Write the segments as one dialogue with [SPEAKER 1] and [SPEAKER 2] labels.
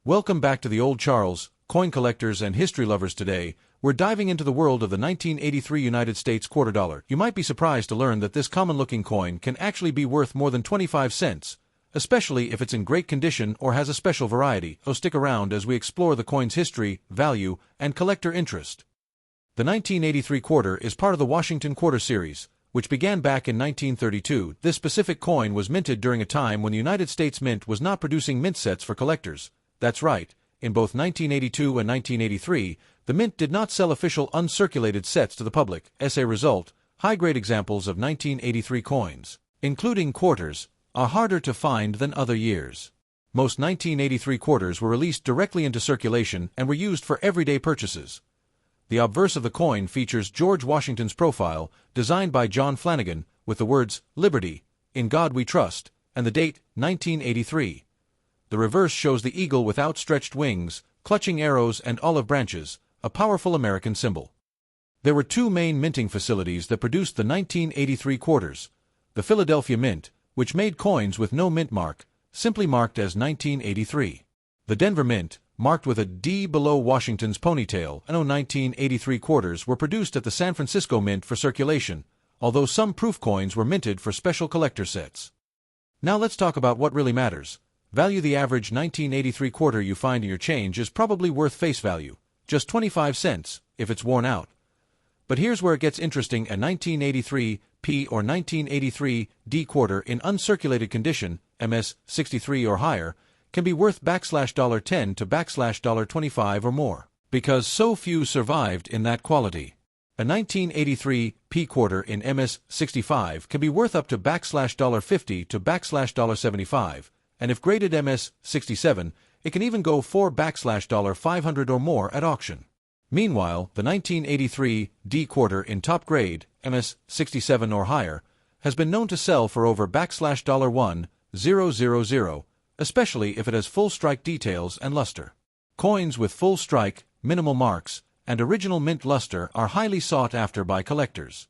[SPEAKER 1] Welcome back to the Old Charles, coin collectors and history lovers. Today, we're diving into the world of the 1983 United States quarter dollar. You might be surprised to learn that this common-looking coin can actually be worth more than 25 cents, especially if it's in great condition or has a special variety. So stick around as we explore the coin's history, value, and collector interest. The 1983 quarter is part of the Washington Quarter series, which began back in 1932. This specific coin was minted during a time when the United States Mint was not producing mint sets for collectors. That's right, in both 1982 and 1983, the Mint did not sell official uncirculated sets to the public. As a result, high-grade examples of 1983 coins, including quarters, are harder to find than other years. Most 1983 quarters were released directly into circulation and were used for everyday purchases. The obverse of the coin features George Washington's profile, designed by John Flanagan, with the words, "Liberty, in God we trust," and the date, 1983. The reverse shows the eagle with outstretched wings, clutching arrows and olive branches, a powerful American symbol. There were two main minting facilities that produced the 1983 quarters: the Philadelphia Mint, which made coins with no mint mark, simply marked as 1983. The Denver Mint, marked with a D below Washington's ponytail, and 1983 quarters were produced at the San Francisco Mint for circulation, although some proof coins were minted for special collector sets. Now let's talk about what really matters. Value. The average 1983 quarter you find in your change is probably worth face value, just 25 cents, if it's worn out. But here's where it gets interesting: a 1983 P or 1983 D quarter in uncirculated condition, MS 63 or higher, can be worth $10 to $25 or more, because so few survived in that quality. A 1983 P quarter in MS 65 can be worth up to $50 to $75. And if graded MS 67, it can even go for $500 or more at auction. Meanwhile, the 1983 D quarter in top grade, MS 67 or higher, has been known to sell for over $1,000, especially if it has full strike details and luster. Coins with full strike, minimal marks, and original mint luster are highly sought after by collectors.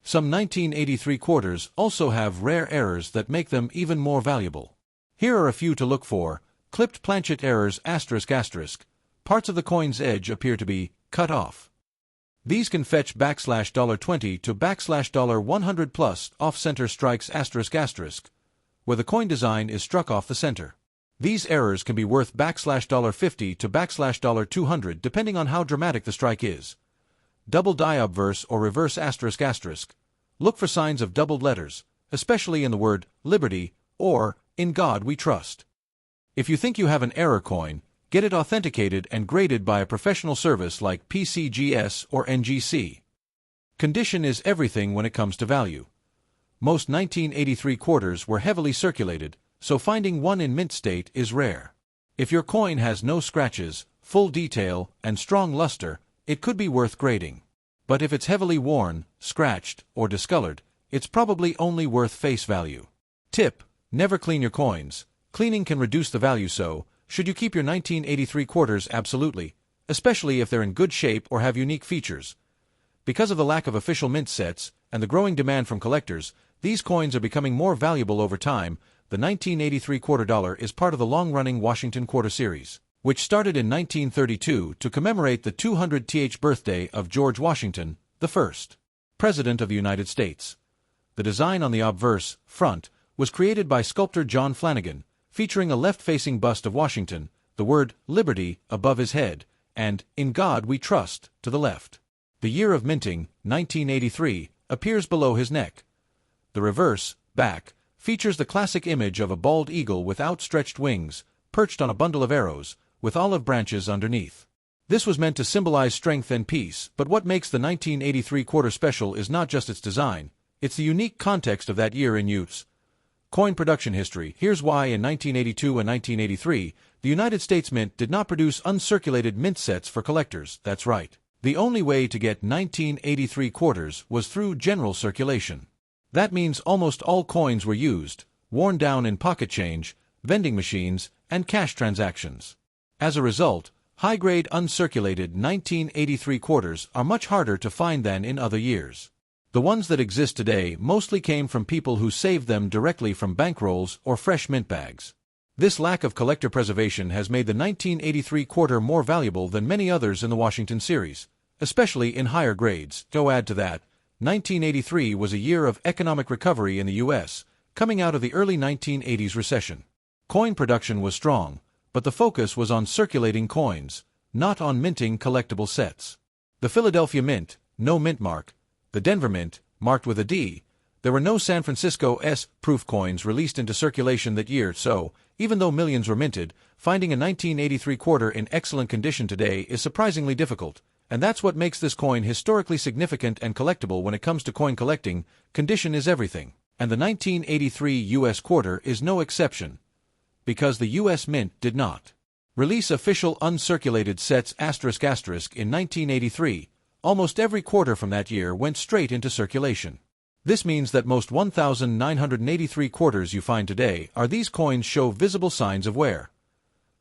[SPEAKER 1] Some 1983 quarters also have rare errors that make them even more valuable. Here are a few to look for: clipped planchet errors, ***. Parts of the coin's edge appear to be cut off. These can fetch $20 to $100 plus. Off-center strikes, ***, where the coin design is struck off the center. These errors can be worth $50 to $200 depending on how dramatic the strike is. Double die obverse or reverse ***. Look for signs of doubled letters, especially in the word liberty or in God we trust. If you think you have an error coin, get it authenticated and graded by a professional service like PCGS or NGC. Condition is everything when it comes to value. Most 1983 quarters were heavily circulated, so finding one in mint state is rare. If your coin has no scratches, full detail, and strong luster, it could be worth grading. But if it's heavily worn, scratched, or discolored, it's probably only worth face value. Tip: never clean your coins. Cleaning can reduce the value, so should you keep your 1983 quarters? Absolutely, especially if they're in good shape or have unique features. Because of the lack of official mint sets and the growing demand from collectors, these coins are becoming more valuable over time. The 1983 quarter dollar is part of the long-running Washington Quarter series, which started in 1932 to commemorate the 200th birthday of George Washington, the first President of the United States. The design on the obverse, front, was created by sculptor John Flanagan, featuring a left-facing bust of Washington, the word "Liberty" above his head, and "In God We Trust" to the left. The year of minting, 1983, appears below his neck. The reverse, back, features the classic image of a bald eagle with outstretched wings, perched on a bundle of arrows, with olive branches underneath. This was meant to symbolize strength and peace, but what makes the 1983 quarter special is not just its design, it's the unique context of that year in use. Coin production history. Here's why in 1982 and 1983, the United States Mint did not produce uncirculated mint sets for collectors. That's right. The only way to get 1983 quarters was through general circulation. That means almost all coins were used, worn down in pocket change, vending machines, and cash transactions. As a result, high-grade uncirculated 1983 quarters are much harder to find than in other years. The ones that exist today mostly came from people who saved them directly from bankrolls or fresh mint bags. This lack of collector preservation has made the 1983 quarter more valuable than many others in the Washington series, especially in higher grades. To add to that, 1983 was a year of economic recovery in the U.S., coming out of the early 1980s recession. Coin production was strong, but the focus was on circulating coins, not on minting collectible sets. The Philadelphia Mint, no mint mark; the Denver Mint, marked with a D. There were no San Francisco S-proof coins released into circulation that year, so, even though millions were minted, finding a 1983 quarter in excellent condition today is surprisingly difficult, and that's what makes this coin historically significant and collectible. When it comes to coin collecting, condition is everything, and the 1983 U.S. quarter is no exception, because the U.S. Mint did not release official uncirculated sets *** in 1983. Almost every quarter from that year went straight into circulation. This means that most 1,983 quarters you find today are these coins show visible signs of wear.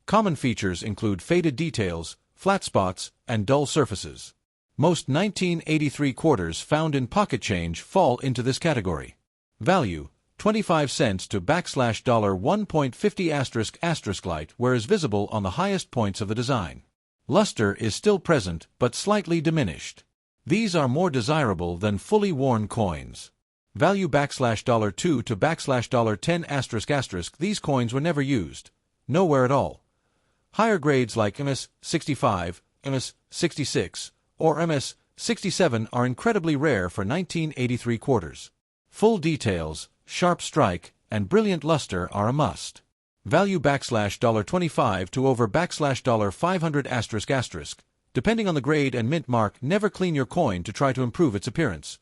[SPEAKER 1] Common features include faded details, flat spots, and dull surfaces. Most 1983 quarters found in pocket change fall into this category. Value: 25 cents to $1.50 light, whereas visible on the highest points of the design. Luster is still present, but slightly diminished. These are more desirable than fully worn coins. Value: $2 to $10**. These coins were never used. Nowhere at all. Higher grades like MS-65, MS-66, or MS-67 are incredibly rare for 1983 quarters. Full details, sharp strike, and brilliant luster are a must. Value: $25 to over $500**. Depending on the grade and mint mark, never clean your coin to try to improve its appearance.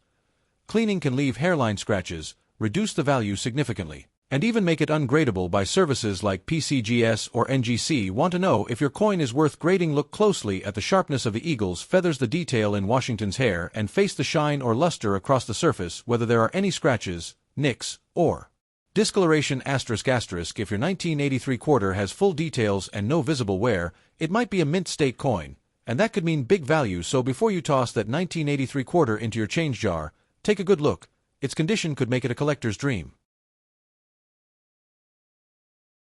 [SPEAKER 1] Cleaning can leave hairline scratches, reduce the value significantly, and even make it ungradable by services like PCGS or NGC. Want to know if your coin is worth grading? Look closely at the sharpness of the eagle's feathers, the detail in Washington's hair, and face the shine or luster across the surface, whether there are any scratches, nicks, or discoloration. ***. If your 1983 quarter has full details and no visible wear, it might be a mint state coin, and that could mean big value. So before you toss that 1983 quarter into your change jar, take a good look. Its condition could make it a collector's dream.